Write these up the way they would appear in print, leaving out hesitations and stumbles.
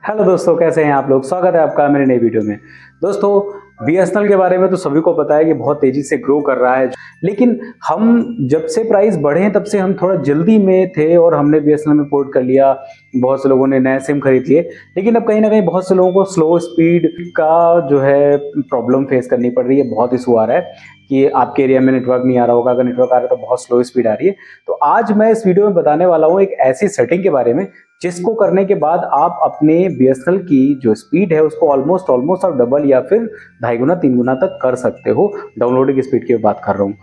Hello दोस्तों, कैसे हैं आप लोग। स्वागत है आपका मेरे नई वीडियो में। दोस्तों, बीएसएनएल के बारे में तो सभी को पता है कि बहुत तेजी से ग्रो कर रहा है। लेकिन हम जब से प्राइस बढ़े हैं तब से हम थोड़ा जल्दी में थे और हमने बीएसएनएल में पोर्ट कर लिया। बहुत से लोगों ने नए सिम खरीद लिए, लेकिन अब कहीं ना कहीं बहुत से लोगों को स्लो स्पीड का जो है प्रॉब्लम फेस करनी पड़ रही है। बहुत इशू आ रहा है कि आपके एरिया में नेटवर्क नहीं आ रहा होगा, अगर नेटवर्क आ रहा है तो बहुत स्लो स्पीड आ रही है। तो आज मैं इस वीडियो में बताने वाला हूँ एक ऐसी सेटिंग के बारे में जिसको करने के बाद आप अपने बीएसएनएल की जो स्पीड है उसको ऑलमोस्ट आप डबल या फिर 2.5 गुना 3 गुना तक कर सकते हो। डाउनलोडिंग स्पीड की बात कर रहा हूँ,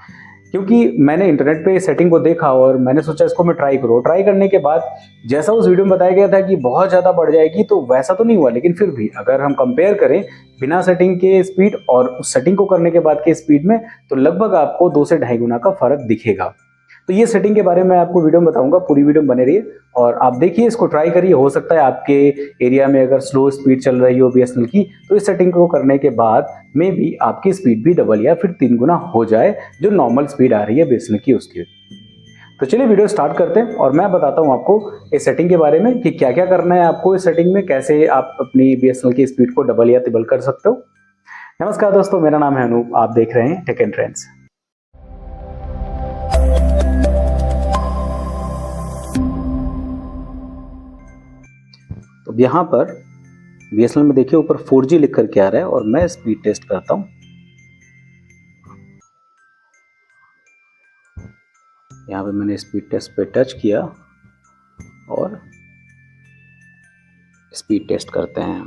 क्योंकि मैंने इंटरनेट पे सेटिंग को देखा और मैंने सोचा इसको मैं ट्राई करूँ। ट्राई करने के बाद जैसा उस वीडियो में बताया गया था कि बहुत ज़्यादा बढ़ जाएगी, तो वैसा तो नहीं हुआ। लेकिन फिर भी अगर हम कंपेयर करें बिना सेटिंग के स्पीड और उस सेटिंग को करने के बाद के स्पीड में, तो लगभग आपको 2 से 2.5 गुना का फर्क दिखेगा। तो ये सेटिंग के बारे में आपको वीडियो में बताऊंगा, पूरी वीडियो में बने रहिए और आप देखिए, इसको ट्राई करिए। हो सकता है आपके एरिया में अगर स्लो स्पीड चल रही हो बीएसएनएल की, तो इस सेटिंग को करने के बाद में भी आपकी स्पीड भी डबल या फिर 3 गुना हो जाए, जो नॉर्मल स्पीड आ रही है बीएसएनएल की उसकी। तो चलिए वीडियो स्टार्ट करते हैं और मैं बताता हूं आपको इस सेटिंग के बारे में कि क्या क्या करना है आपको इस सेटिंग में, कैसे आप अपनी बीएसएनएल की स्पीड को डबल या ट्रिपल कर सकते हो। नमस्कार दोस्तों, मेरा नाम है अनूप, आप देख रहे हैं टेक एंड ट्रेंड्स। तो यहाँ पर बीएसएनएल में देखिए ऊपर 4G लिख करके आ रहा है और मैं स्पीड टेस्ट करता हूँ। यहाँ पे मैंने स्पीड टेस्ट पे टच किया और स्पीड टेस्ट करते हैं।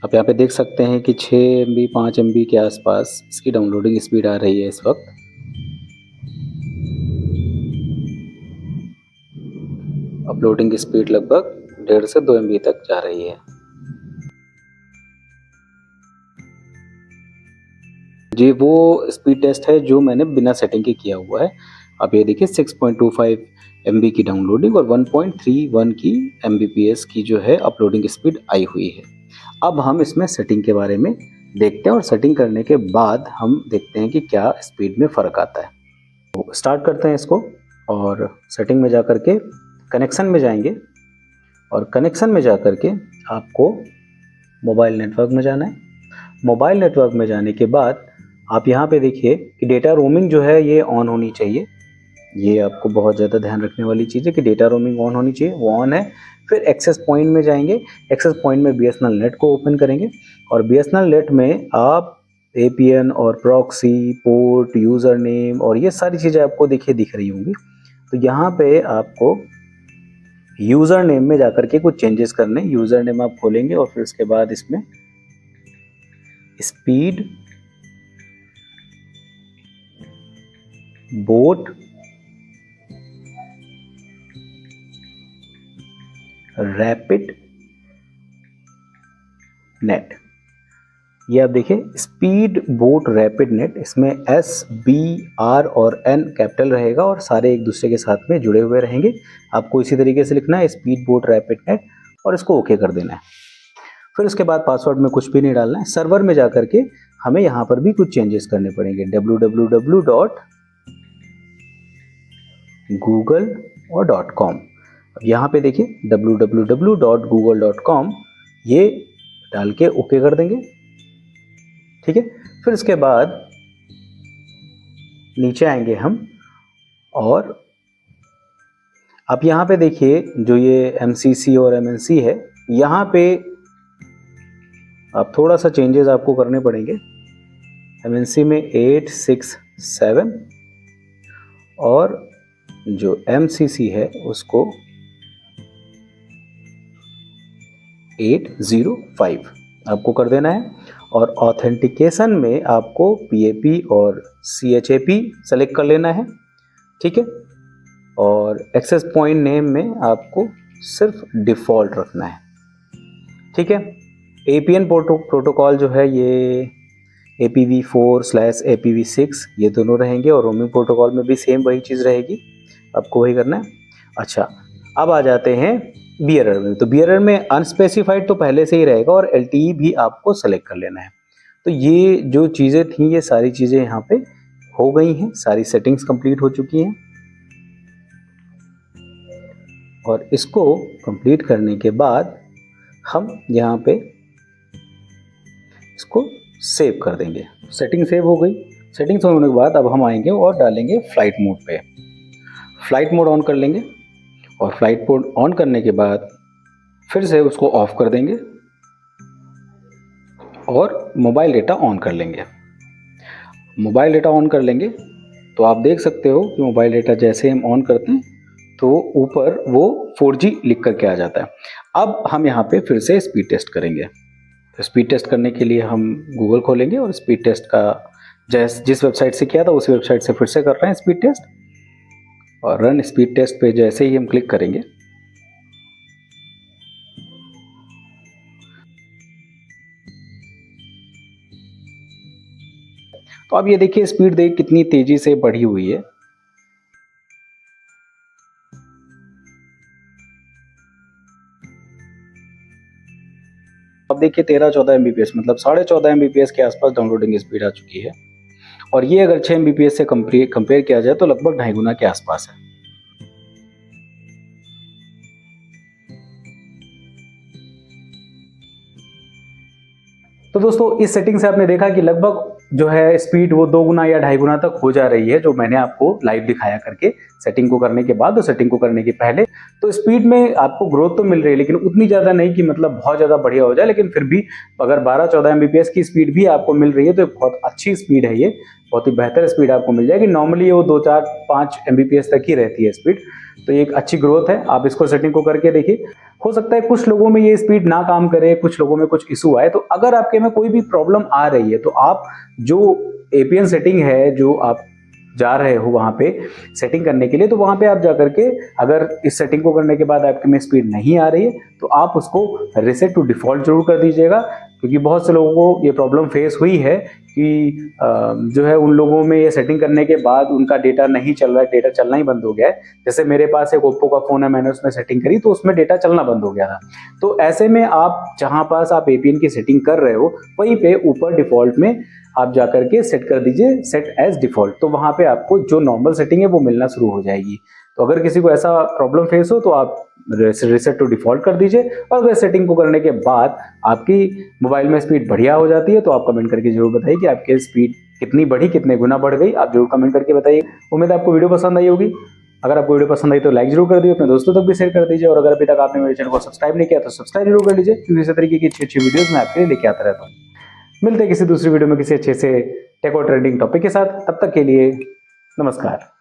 आप यहाँ पे देख सकते हैं कि 6 MB 5 MB के आसपास इसकी डाउनलोडिंग स्पीड आ रही है इस वक्त। अपलोडिंग स्पीड लगभग 1.5 से 2 MB तक जा रही है। जी, वो स्पीड टेस्ट है जो मैंने बिना सेटिंग के किया हुआ है। आप ये देखिए 6.25 MB की डाउनलोडिंग और 1.31 की Mbps की जो है अपलोडिंग स्पीड आई हुई है। अब हम इसमें सेटिंग के बारे में देखते हैं और सेटिंग करने के बाद हम देखते हैं कि क्या स्पीड में फ़र्क आता है। तो स्टार्ट करते हैं इसको और सेटिंग में जा कर के कनेक्शन में जाएंगे और कनेक्शन में जा कर के आपको मोबाइल नेटवर्क में जाना है। मोबाइल नेटवर्क में जाने के बाद आप यहाँ पे देखिए कि डेटा रोमिंग जो है ये ऑन होनी चाहिए। ये आपको बहुत ज़्यादा ध्यान रखने वाली चीज़ है कि डेटा रोमिंग ऑन होनी चाहिए, वो ऑन है। फिर एक्सेस पॉइंट में जाएंगे, एक्सेस पॉइंट में बीएसएनएल नेट को ओपन करेंगे और बीएसएनएल नेट में आप एपीएन और प्रॉक्सी, पोर्ट, यूज़र नेम और ये सारी चीज़ें आपको देखिए दिख रही होंगी। तो यहाँ पे आपको यूज़र नेम में जाकर के कुछ चेंजेस करने। यूज़र नेम आप खोलेंगे और फिर उसके बाद इसमें स्पीड बोट रैपिड नेट, ये आप देखिए स्पीड बोट रैपिड नेट। इसमें एस, बी, आर और एन कैपिटल रहेगा और सारे एक दूसरे के साथ में जुड़े हुए रहेंगे। आपको इसी तरीके से लिखना है स्पीड बोट रैपिड नेट और इसको ओके कर देना है। फिर उसके बाद पासवर्ड में कुछ भी नहीं डालना है। सर्वर में जाकर के हमें यहाँ पर भी कुछ चेंजेस करने पड़ेंगे। www.google और .com। यहाँ पे देखिए www.google.com ये डाल के ओके कर देंगे। ठीक है, फिर उसके बाद नीचे आएंगे हम और आप यहाँ पे देखिए जो ये MCC और MNC है, यहाँ पे आप थोड़ा सा चेंजेस आपको करने पड़ेंगे। MNC में 867 और जो MCC है उसको 805 आपको कर देना है। और ऑथेंटिकेशन में आपको PAP और CHAP सेलेक्ट कर लेना है। ठीक है, और एक्सेस पॉइंट नेम में आपको सिर्फ डिफ़ॉल्ट रखना है। ठीक है, APN प्रोटोकॉल जो है ये APv4/APv6 ये दोनों रहेंगे और रोमिंग प्रोटोकॉल में भी सेम वही चीज़ रहेगी, आपको वही करना है। अच्छा, अब आ जाते हैं बीएरआर में। तो बीएरआर में अनस्पेसिफाइड तो पहले से ही रहेगा और LTE भी आपको सेलेक्ट कर लेना है। तो ये जो चीज़ें थी ये सारी चीज़ें यहाँ पे हो गई हैं, सारी सेटिंग्स कंप्लीट हो चुकी हैं। और इसको कंप्लीट करने के बाद हम यहाँ पे इसको सेव कर देंगे। सेटिंग सेव हो गई। सेटिंग्स होने के बाद अब हम आएंगे और डालेंगे फ्लाइट मोड पे। फ्लाइट मोड ऑन कर लेंगे और फ्लाइट मोड ऑन करने के बाद फिर से उसको ऑफ कर देंगे और मोबाइल डेटा ऑन कर लेंगे। मोबाइल डेटा ऑन कर लेंगे तो आप देख सकते हो कि मोबाइल डेटा जैसे हम ऑन करते हैं तो ऊपर वो 4G लिख करके आ जाता है। अब हम यहाँ पे फिर से स्पीड टेस्ट करेंगे। तो स्पीड टेस्ट करने के लिए हम गूगल खोलेंगे और स्पीड टेस्ट का जिस वेबसाइट से किया था उसी वेबसाइट से फिर से कर रहे हैं स्पीड टेस्ट। और रन स्पीड टेस्ट पे जैसे ही हम क्लिक करेंगे तो अब ये देखिए स्पीड देख कितनी तेजी से बढ़ी हुई है। अब देखिए 13-14 Mbps मतलब 14.5 Mbps के आसपास डाउनलोडिंग स्पीड आ चुकी है और ये अगर 6 Mbps से कंपेयर किया जाए तो लगभग 2.5 गुना के आसपास है। तो दोस्तों इस सेटिंग से आपने देखा कि लगभग जो है स्पीड वो 2 गुना या 2.5 गुना तक हो जा रही है, जो मैंने आपको लाइव दिखाया करके सेटिंग को करने के बाद और सेटिंग को करने के पहले। तो स्पीड में आपको ग्रोथ तो मिल रही है लेकिन उतनी ज़्यादा नहीं कि मतलब बहुत ज़्यादा बढ़िया हो जाए, लेकिन फिर भी अगर 12-14 Mbps की स्पीड भी आपको मिल रही है तो बहुत अच्छी स्पीड है, ये बहुत ही बेहतर स्पीड आपको मिल जाएगी। नॉर्मली वो 2-4-5 Mbps तक ही रहती है स्पीड, तो ये एक अच्छी ग्रोथ है। आप इसको सेटिंग को करके देखिए। हो सकता है कुछ लोगों में ये स्पीड ना काम करे, कुछ लोगों में कुछ इशू आए, तो अगर आपके में कोई भी प्रॉब्लम आ रही है तो आप जो APN सेटिंग है जो आप जा रहे हो वहां पे सेटिंग करने के लिए, तो वहां पे आप जा करके अगर इस सेटिंग को करने के बाद आपके में स्पीड नहीं आ रही है तो आप उसको रीसेट टू डिफॉल्ट जरूर कर दीजिएगा, क्योंकि बहुत से लोगों को ये प्रॉब्लम फेस हुई है कि जो है उन लोगों में ये सेटिंग करने के बाद उनका डेटा नहीं चल रहा है, डेटा चलना ही बंद हो गया है। जैसे मेरे पास एक ओप्पो का फ़ोन है, मैंने उसमें सेटिंग करी तो उसमें डेटा चलना बंद हो गया था। तो ऐसे में आप जहाँ पास आप APN की सेटिंग कर रहे हो वहीं पे ऊपर डिफ़ॉल्ट में आप जा करके सेट कर दीजिए सेट एज डिफ़ॉल्ट, तो वहाँ पे आपको जो नॉर्मल सेटिंग है वो मिलना शुरू हो जाएगी। तो अगर किसी को ऐसा प्रॉब्लम फेस हो तो आप रीसेट टू डिफ़ॉल्ट कर दीजिए। और अगर सेटिंग को करने के बाद आपकी मोबाइल में स्पीड बढ़िया हो जाती है तो आप कमेंट करके जरूर बताइए कि आपकी स्पीड कितनी बढ़ी, कितने गुना बढ़ गई, आप जरूर कमेंट करके बताइए। उम्मीद है आपको वीडियो पसंद आई होगी। अगर आपको वीडियो पसंद आई तो लाइक जरूर कर दीजिए, अपने दोस्तों तक भी शेयर कर दीजिए। और अगर अभी तक आपने मेरे चैनल को सब्सक्राइब नहीं किया तो सब्सक्राइब जरूर कर लीजिए, क्योंकि इसी तरीके की अच्छी वीडियोस मैं आपके लिए लेके आता रहता हूँ। मिलते हैं किसी दूसरी वीडियो में किसी अच्छे से टेक और ट्रेंडिंग टॉपिक के साथ। तब तक के लिए नमस्कार।